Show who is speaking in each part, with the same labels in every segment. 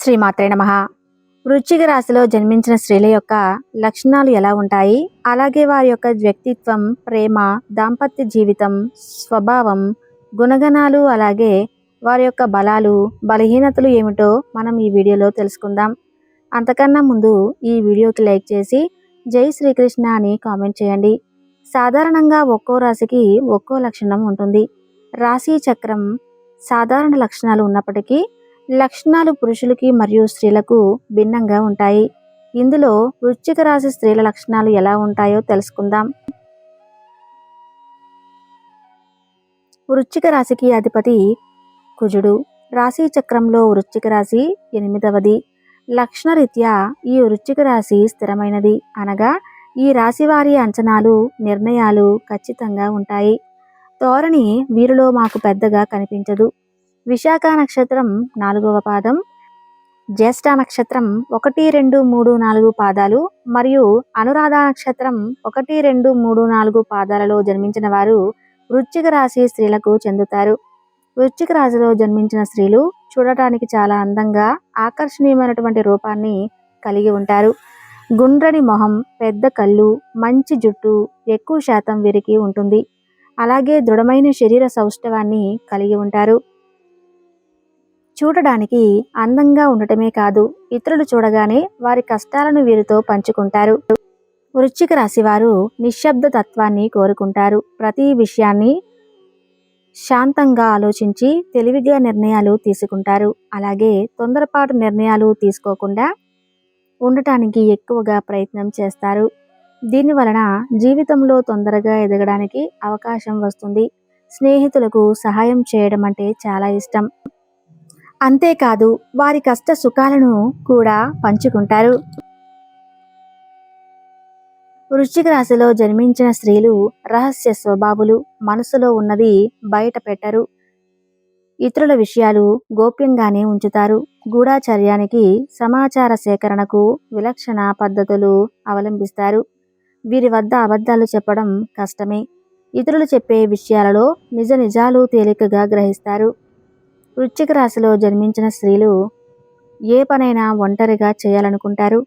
Speaker 1: శ్రీమాత్రే నమః. వృశ్చిక రాశిలో జన్మించిన స్త్రీల యొక్క లక్షణాలు ఎలా ఉంటాయి, అలాగే వారి యొక్క వ్యక్తిత్వం, ప్రేమ, దాంపత్య జీవితం, స్వభావం, గుణగణాలు, అలాగే వారి యొక్క బలాలు, బలహీనతలు ఏమిటో మనం ఈ వీడియోలో తెలుసుకుందాం. అంతకన్నా ముందు ఈ వీడియోకి లైక్ చేసి జై శ్రీకృష్ణ అని కామెంట్ చేయండి. సాధారణంగా ఒక్కో రాశికి ఒక్కో లక్షణం ఉంటుంది. రాశి చక్రం సాధారణ లక్షణాలు ఉన్నప్పటికీ లక్షణాలు పురుషులకి మరియు స్త్రీలకు భిన్నంగా ఉంటాయి. ఇందులో వృశ్చిక రాశి స్త్రీల లక్షణాలు ఎలా ఉంటాయో తెలుసుకుందాం. వృశ్చిక రాశికి అధిపతి కుజుడు. రాశి చక్రంలో వృశ్చిక రాశి 8వది. లక్షణరీత్యా ఈ వృశ్చిక రాశి స్థిరమైనది, అనగా ఈ రాశి వారి అంచనాలు, నిర్ణయాలు ఖచ్చితంగా ఉంటాయి. ధోరణి వీరిలో మాకు పెద్దగా కనిపించదు. విశాఖ నక్షత్రం 4వ పాదం, జ్యేష్ఠ నక్షత్రం 1, 2, 3, 4 పాదాలు మరియు అనురాధ నక్షత్రం 1, 2, 3, 4 పాదాలలో జన్మించిన వారు వృశ్చిక రాశి స్త్రీలకు చెందుతారు. వృశ్చిక రాశిలో జన్మించిన స్త్రీలు చూడటానికి చాలా అందంగా, ఆకర్షణీయమైనటువంటి రూపాన్ని కలిగి ఉంటారు. గుండ్రని మొహం, పెద్ద కళ్ళు, మంచి జుట్టు ఎక్కువ శాతం వీరికి ఉంటుంది. అలాగే దృఢమైన శరీర సౌష్ఠవాన్ని కలిగి ఉంటారు. చూడడానికి అందంగా ఉండటమే కాదు, ఇతరులు చూడగానే వారి కష్టాలను వీరితో పంచుకుంటారు. వృశ్చిక రాశి వారు నిశ్శబ్ద తత్వాన్ని కోరుకుంటారు. ప్రతి విషయాన్ని శాంతంగా ఆలోచించి తెలివిగా నిర్ణయాలు తీసుకుంటారు. అలాగే తొందరపాటు నిర్ణయాలు తీసుకోకుండా ఉండటానికి ఎక్కువగా ప్రయత్నం చేస్తారు. దీని వలన జీవితంలో తొందరగా ఎదగడానికి అవకాశం వస్తుంది. స్నేహితులకు సహాయం చేయడం అంటే చాలా ఇష్టం. అంతేకాదు వారి కష్ట సుఖాలను కూడా పంచుకుంటారు. వృశ్చిక రాశిలో జన్మించిన స్త్రీలు రహస్య స్వభావులు. మనసులో ఉన్నది బయట పెట్టరు. ఇతరుల విషయాలు గోప్యంగానే ఉంచుతారు. గూఢాచర్యానికి, సమాచార సేకరణకు విలక్షణ పద్ధతులు అవలంబిస్తారు. వీరి వద్ద అబద్ధాలు చెప్పడం కష్టమే. ఇతరులు చెప్పే విషయాలలో నిజాలు తేలికగా గ్రహిస్తారు. వృశ్చిక రాశిలో జన్మించిన స్త్రీలు ఏ పనైనా ఒంటరిగా చేయాలనుకుంటారు.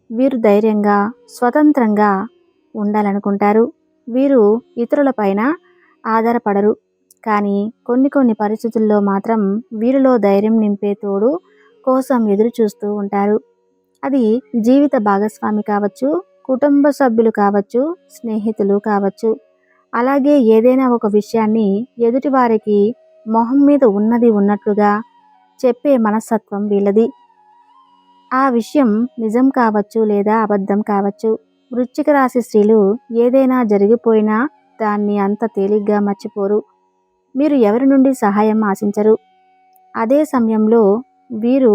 Speaker 1: వీరు ధైర్యంగా, స్వతంత్రంగా ఉండాలనుకుంటారు. వీరు ఇతరులపైన ఆధారపడరు. కానీ కొన్ని పరిస్థితుల్లో మాత్రం వీరిలో ధైర్యం నింపే తోడు కోసం ఎదురు చూస్తూ ఉంటారు. అది జీవిత భాగస్వామి కావచ్చు, కుటుంబ సభ్యులు కావచ్చు, స్నేహితులు కావచ్చు. అలాగే ఏదైనా ఒక విషయాన్ని ఎదుటి వారికి మొహం మీద ఉన్నది ఉన్నట్లుగా చెప్పే మనస్తత్వం వీళ్ళది. ఆ విషయం నిజం కావచ్చు లేదా అబద్ధం కావచ్చు. వృశ్చిక రాశి స్త్రీలు ఏదైనా జరిగిపోయినా దాన్ని అంత తేలిగ్గా మర్చిపోరు. మీరు ఎవరి నుండి సహాయం ఆశించరు. అదే సమయంలో వీరు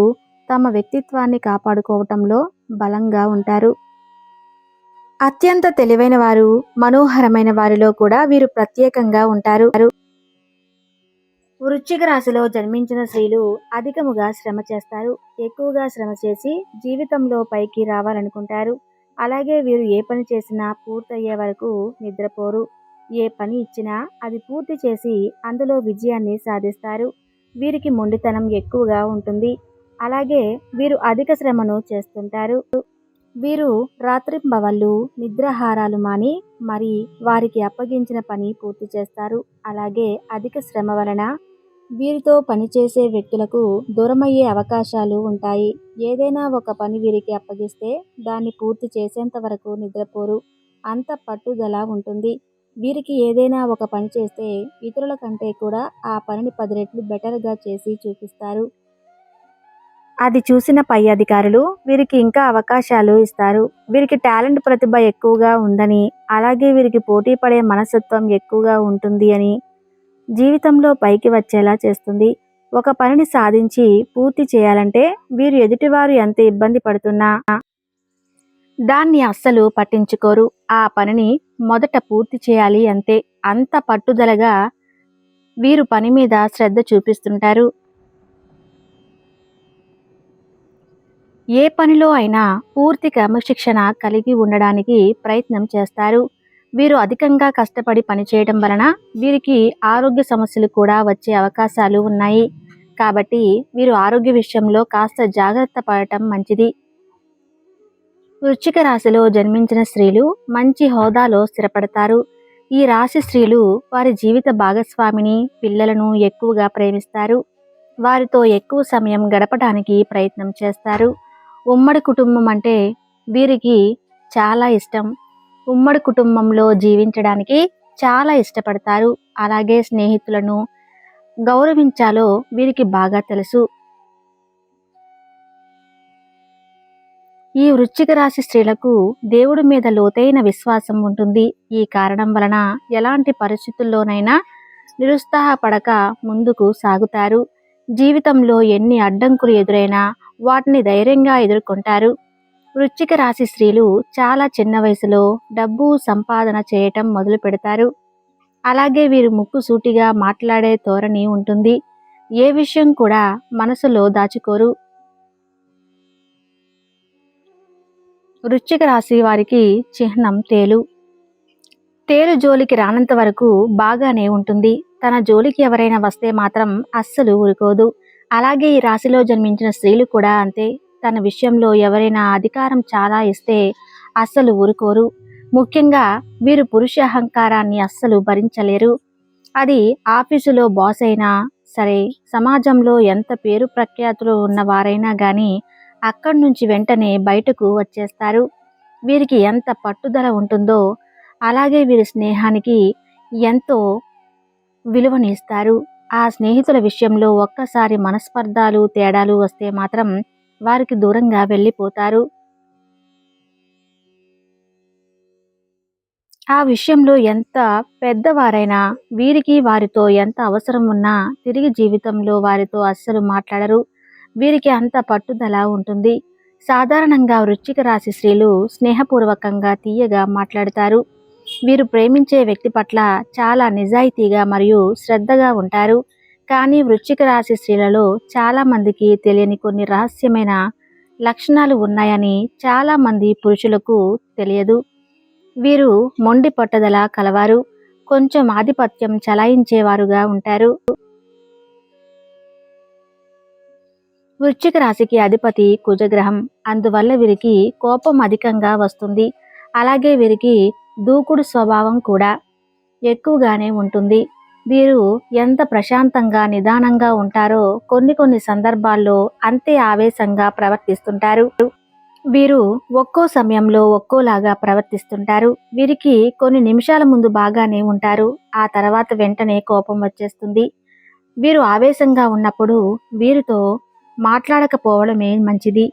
Speaker 1: తమ వ్యక్తిత్వాన్ని కాపాడుకోవటంలో బలంగా ఉంటారు. అత్యంత తెలివైన వారు, మనోహరమైన వారిలో కూడా వీరు ప్రత్యేకంగా ఉంటారు. వృశ్చిక రాశిలో జన్మించిన స్త్రీలు అధికముగా శ్రమ చేస్తారు. ఎక్కువగా శ్రమ చేసి జీవితంలో పైకి రావాలనుకుంటారు. అలాగే వీరు ఏ పని చేసినా పూర్తయ్యే వరకు నిద్రపోరు. ఏ పని ఇచ్చినా అది పూర్తి చేసి అందులో విజయాన్ని సాధిస్తారు. వీరికి మొండితనం ఎక్కువగా ఉంటుంది. అలాగే వీరు అధిక శ్రమను చేస్తుంటారు. వీరు రాత్రింబవళ్ళు నిద్రాహారాలు మాని మరి వారికి అప్పగించిన పని పూర్తి చేస్తారు. అలాగే అధిక శ్రమ వలన వీరితో పనిచేసే వ్యక్తులకు దూరమయ్యే అవకాశాలు ఉంటాయి. ఏదైనా ఒక పని వీరికి అప్పగిస్తే దాన్ని పూర్తి చేసేంత వరకు నిద్రపోరు. అంత పట్టుదల ఉంటుంది. వీరికి ఏదైనా ఒక పని చేస్తే ఇతరుల కంటే కూడా ఆ పనిని 10 రెట్లు బెటర్గా చేసి చూపిస్తారు. అది చూసిన పై అధికారులు వీరికి ఇంకా అవకాశాలు ఇస్తారు. వీరికి టాలెంట్, ప్రతిభ ఎక్కువగా ఉందని, అలాగే వీరికి పోటీ పడే మనస్తత్వం ఎక్కువగా ఉంటుంది అని జీవితంలో పైకి వచ్చేలా చేస్తుంది. ఒక పనిని సాధించి పూర్తి చేయాలంటే వీరు ఎదుటివారు ఎంత ఇబ్బంది పడుతున్నా దాన్ని అస్సలు పట్టించుకోరు. ఆ పనిని మొదట పూర్తి చేయాలి అంతే. అంత పట్టుదలగా వీరు పని మీద శ్రద్ధ చూపిస్తుంటారు. ఏ పనిలో అయినా పూర్తి క్రమశిక్షణ కలిగి ఉండడానికి ప్రయత్నం చేస్తారు. వీరు అధికంగా కష్టపడి పనిచేయడం వలన వీరికి ఆరోగ్య సమస్యలు కూడా వచ్చే అవకాశాలు ఉన్నాయి. కాబట్టి వీరు ఆరోగ్య విషయంలో కాస్త జాగ్రత్త పడటం మంచిది. వృశ్చిక రాశిలో జన్మించిన స్త్రీలు మంచి హోదాలో స్థిరపడతారు. ఈ రాశి స్త్రీలు వారి జీవిత భాగస్వామిని, పిల్లలను ఎక్కువగా ప్రేమిస్తారు. వారితో ఎక్కువ సమయం గడపడానికి ప్రయత్నం చేస్తారు. ఉమ్మడి కుటుంబం అంటే వీరికి చాలా ఇష్టం. ఉమ్మడి కుటుంబంలో జీవించడానికి చాలా ఇష్టపడతారు. అలాగే స్నేహితులను గౌరవించాలో వీరికి బాగా తెలుసు. ఈ వృశ్చిక రాశి స్త్రీలకు దేవుడి మీద లోతైన విశ్వాసం ఉంటుంది. ఈ కారణం వలన ఎలాంటి పరిస్థితుల్లోనైనా నిరుత్సాహపడక ముందుకు సాగుతారు. జీవితంలో ఎన్ని అడ్డంకులు ఎదురైనా వాటిని ధైర్యంగా ఎదుర్కొంటారు. వృశ్చిక రాశి స్త్రీలు చాలా చిన్న వయసులో డబ్బు సంపాదన చేయటం మొదలు పెడతారు. అలాగే వీరు ముక్కుసూటిగా మాట్లాడే ధోరణి ఉంటుంది. ఏ విషయం కూడా మనసులో దాచుకోరు. వృశ్చిక రాశి వారికి చిహ్నం తేలు. తేలు జోలికి రానంత వరకు బాగానే ఉంటుంది. తన జోలికి ఎవరైనా వస్తే మాత్రం అస్సలు ఊరుకోదు. అలాగే ఈ రాశిలో జన్మించిన స్త్రీలు కూడా అంతే. తన విషయంలో ఎవరైనా అధికారం చాలా ఇస్తే అస్సలు ఊరుకోరు. ముఖ్యంగా వీరు పురుష అహంకారాన్ని అస్సలు భరించలేరు. అది ఆఫీసులో బాస్ అయినా సరే, సమాజంలో ఎంత పేరు ప్రఖ్యాతులు ఉన్నవారైనా కానీ అక్కడి నుంచి వెంటనే బయటకు వచ్చేస్తారు. వీరికి ఎంత పట్టుదల ఉంటుందో అలాగే వీరి స్నేహానికి ఎంతో విలువనిస్తారు. ఆ స్నేహితుల విషయంలో ఒక్కసారి మనస్పర్ధాలు, తేడాలు వస్తే మాత్రం వారికి దూరంగా వెళ్ళిపోతారు. ఆ విషయంలో ఎంత పెద్దవారైనా వీరికి వారితో ఎంత అవసరం ఉన్నా తిరిగి జీవితంలో వారితో అస్సలు మాట్లాడరు. వీరికి అంత పట్టుదల ఉంటుంది. సాధారణంగా వృశ్చిక రాశి స్త్రీలు స్నేహపూర్వకంగా తీయగా మాట్లాడతారు. వీరు ప్రేమించే వ్యక్తి పట్ల చాలా నిజాయితీగా మరియు శ్రద్ధగా ఉంటారు. కానీ వృశ్చిక రాశి స్త్రీలలో చాలా మందికి తెలియని కొన్ని రహస్యమైన లక్షణాలు ఉన్నాయని చాలా మంది పురుషులకు తెలియదు. వీరు మొండి పట్టుదల కలవారు. కొంచెం ఆధిపత్యం చలాయించేవారుగా ఉంటారు. వృశ్చిక రాశికి అధిపతి కుజగ్రహం. అందువల్ల వీరికి కోపం అధికంగా వస్తుంది. అలాగే వీరికి దూకుడు స్వభావం కూడా ఎక్కువగానే ఉంటుంది. వీరు ఎంత ప్రశాంతంగా నిదానంగా ఉంటారో కొన్ని సందర్భాల్లో అంతే ఆవేశంగా ప్రవర్తిస్తుంటారు. వీరు ఒక్కో సమయంలో ఒక్కోలాగా ప్రవర్తిస్తుంటారు. వీరికి కొన్ని నిమిషాల ముందు బాగానే ఉంటారు. ఆ తర్వాత వెంటనే కోపం వచ్చేస్తుంది. వీరు ఆవేశంగా ఉన్నప్పుడు వీరితో మాట్లాడకపోవడమే మంచిది.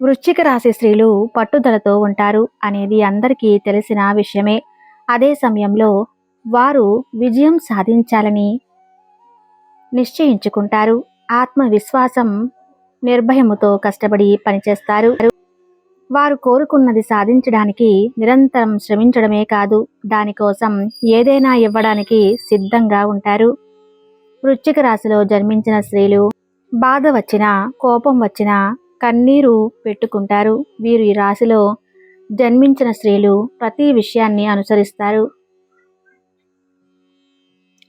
Speaker 1: వృశ్చిక రాశి స్త్రీలు పట్టుదలతో ఉంటారు అనేది అందరికీ తెలిసిన విషయమే. అదే సమయంలో వారు విజయం సాధించాలని నిశ్చయించుకుంటారు. ఆత్మవిశ్వాసం, నిర్భయముతో కష్టపడి పనిచేస్తారు. వారు కోరుకున్నది సాధించడానికి నిరంతరం శ్రమించడమే కాదు, దానికోసం ఏదైనా ఇవ్వడానికి సిద్ధంగా ఉంటారు. వృశ్చిక రాశిలో జన్మించిన స్త్రీలు బాధ వచ్చినా, కోపం వచ్చినా కన్నీరు పెట్టుకుంటారు. వీరు ఈ రాశిలో జన్మించిన స్త్రీలు ప్రతి విషయాన్ని అనుసరిస్తారు.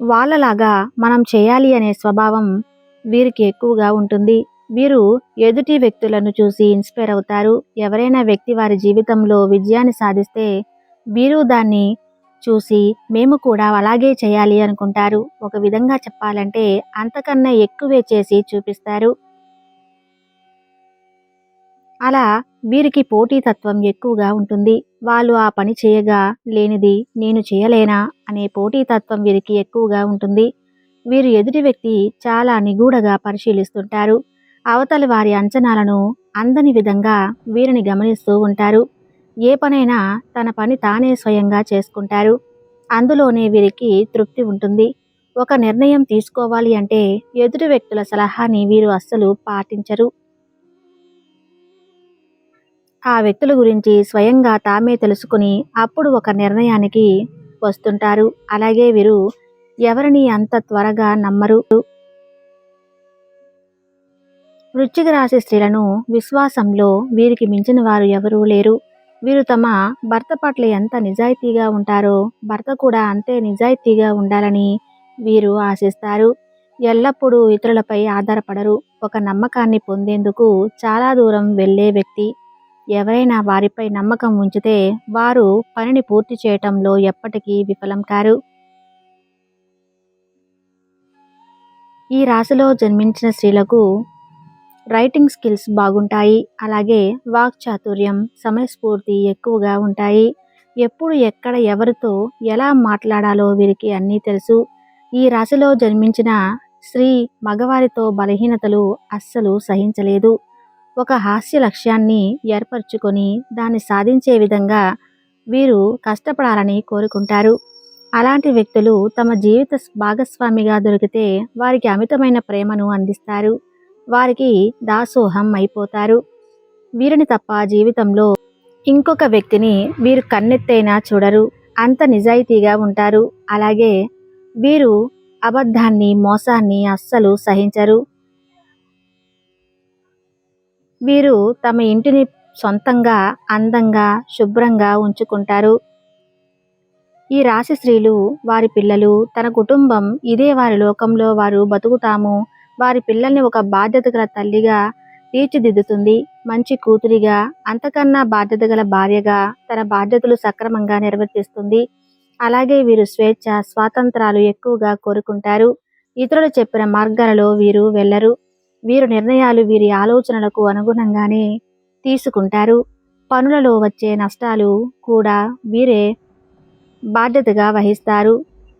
Speaker 1: వాళ్ళలాగా మనం చేయాలి అనే స్వభావం వీరికి ఎక్కువగా ఉంటుంది. వీరు ఎదుటి వ్యక్తులను చూసి ఇన్స్పైర్ అవుతారు. ఎవరైనా వ్యక్తి వారి జీవితంలో విజయాన్ని సాధిస్తే వీరు దాన్ని చూసి మేము కూడా అలాగే చేయాలి అనుకుంటారు. ఒక విధంగా చెప్పాలంటే అంతకన్నా ఎక్కువే చేసి చూపిస్తారు. అలా వీరికి పోటీతత్వం ఎక్కువగా ఉంటుంది. వాళ్ళు ఆ పని చేయగా లేనిది నేను చేయలేనా అనే పోటీతత్వం వీరికి ఎక్కువగా ఉంటుంది. వీరు ఎదుటి వ్యక్తి చాలా నిగూఢగా పరిశీలిస్తుంటారు. అవతలి వారి అంచనాలను అందని విధంగా వీరిని గమనిస్తూ ఉంటారు. ఏ పనైనా తన పని తానే స్వయంగా చేసుకుంటారు. అందులోనే వీరికి తృప్తి ఉంటుంది. ఒక నిర్ణయం తీసుకోవాలి అంటే ఎదుటి వ్యక్తుల సలహాని వీరు అస్సలు పాటించరు. ఆ వ్యక్తుల గురించి స్వయంగా తామే తెలుసుకుని అప్పుడు ఒక నిర్ణయానికి వస్తుంటారు. అలాగే వీరు ఎవరిని అంత త్వరగా నమ్మరు. వృశ్చిక రాశి స్త్రీలను విశ్వాసంలో వీరికి మించిన వారు ఎవరూ లేరు. వీరు తమ భర్త పట్ల ఎంత నిజాయితీగా ఉంటారో భర్త కూడా అంతే నిజాయితీగా ఉండాలని వీరు ఆశిస్తారు. ఎల్లప్పుడూ ఇతరులపై ఆధారపడరు. ఒక నమ్మకాన్ని పొందేందుకు చాలా దూరం వెళ్ళే వ్యక్తి. ఎవరైనా వారిపై నమ్మకం ఉంచితే వారు పనిని పూర్తి చేయటంలో ఎప్పటికీ విఫలం కారు. ఈ రాశిలో జన్మించిన స్త్రీలకు రైటింగ్ స్కిల్స్ బాగుంటాయి. అలాగే వాక్చాతుర్యం, సమయస్ఫూర్తి ఎక్కువగా ఉంటాయి. ఎప్పుడు ఎక్కడ ఎవరితో ఎలా మాట్లాడాలో వీరికి అన్నీ తెలుసు. ఈ రాశిలో జన్మించిన స్త్రీ మగవారితో బలహీనతలు అస్సలు సహించలేదు. ఒక హాస్య లక్ష్యాన్ని ఏర్పరచుకొని దాన్ని సాధించే విధంగా వీరు కష్టపడాలని కోరుకుంటారు. అలాంటి వ్యక్తులు తమ జీవిత భాగస్వామిగా దొరికితే వారికి అమితమైన ప్రేమను అందిస్తారు. వారికి దాసోహం అయిపోతారు. వీరిని తప్ప జీవితంలో ఇంకొక వ్యక్తిని వీరు కన్నెత్తైనా చూడరు. అంత నిజాయితీగా ఉంటారు. అలాగే వీరు అబద్ధాన్ని, మోసాన్ని అస్సలు సహించరు. వీరు తమ ఇంటిని సొంతంగా, అందంగా, శుభ్రంగా ఉంచుకుంటారు. ఈ రాశి స్త్రీలు, వారి పిల్లలు, తన కుటుంబం ఇదే వారి లోకంలో వారు బతుకుతాము. వారి పిల్లల్ని ఒక బాధ్యత గల తల్లిగా తీర్చిదిద్దుతుంది. మంచి కూతురిగా, అంతకన్నా బాధ్యత గల భార్యగా తన బాధ్యతలు సక్రమంగా నిర్వర్తిస్తుంది. అలాగే వీరు స్వేచ్ఛ, స్వాతంత్రాలు ఎక్కువగా కోరుకుంటారు. ఇతరులు చెప్పిన మార్గాలలో వీరు వెళ్ళరు. వీరు నిర్ణయాలు వీరి ఆలోచనలకు అనుగుణంగానే తీసుకుంటారు. పనులలో వచ్చే నష్టాలు కూడా వీరే బాధ్యతగా వహిస్తారు.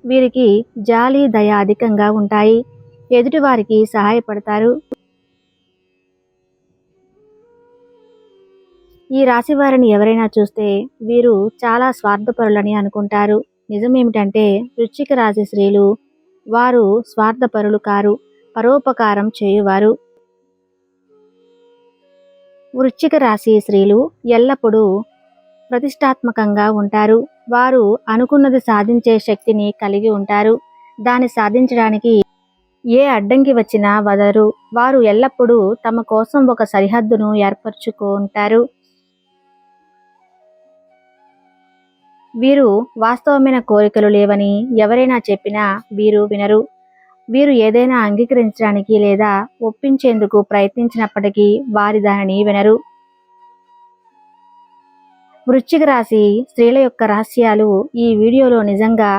Speaker 1: వీరికి జాలి, దయ అధికంగా ఉంటాయి. ఎదుటివారికి సహాయపడతారు. ఈ రాశి వారిని ఎవరైనా చూస్తే వీరు చాలా స్వార్థపరులని అనుకుంటారు. నిజమేమిటంటే వృశ్చిక రాశి స్త్రీలు వారు స్వార్థపరులు కారు, పరోపకారం చేయువారు. వృశ్చిక రాశి స్త్రీలు ఎల్లప్పుడూ ప్రతిష్టాత్మకంగా ఉంటారు. వారు అనుకున్నది సాధించే శక్తిని కలిగి ఉంటారు. దాన్ని సాధించడానికి ఏ అడ్డంకి వచ్చినా వదలరు. వారు ఎల్లప్పుడూ తమ కోసం ఒక సరిహద్దును ఏర్పరచుకుంటారు. వీరు వాస్తవమైన కోరికలు లేవని ఎవరైనా చెప్పినా వీరు వినరు. వీరు ఏదైనా అంగీకరించడానికి లేదా ఒప్పించేందుకు ప్రయత్నించినప్పటికీ వారి దానిని వినరు. వృశ్చిక రాశి స్త్రీల యొక్క రహస్యాలు ఈ వీడియోలో నిజంగా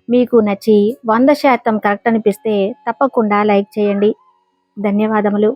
Speaker 1: మీకు నచ్చి 100% కరెక్ట్ అనిపిస్తే తప్పకుండా లైక్ చేయండి. ధన్యవాదములు.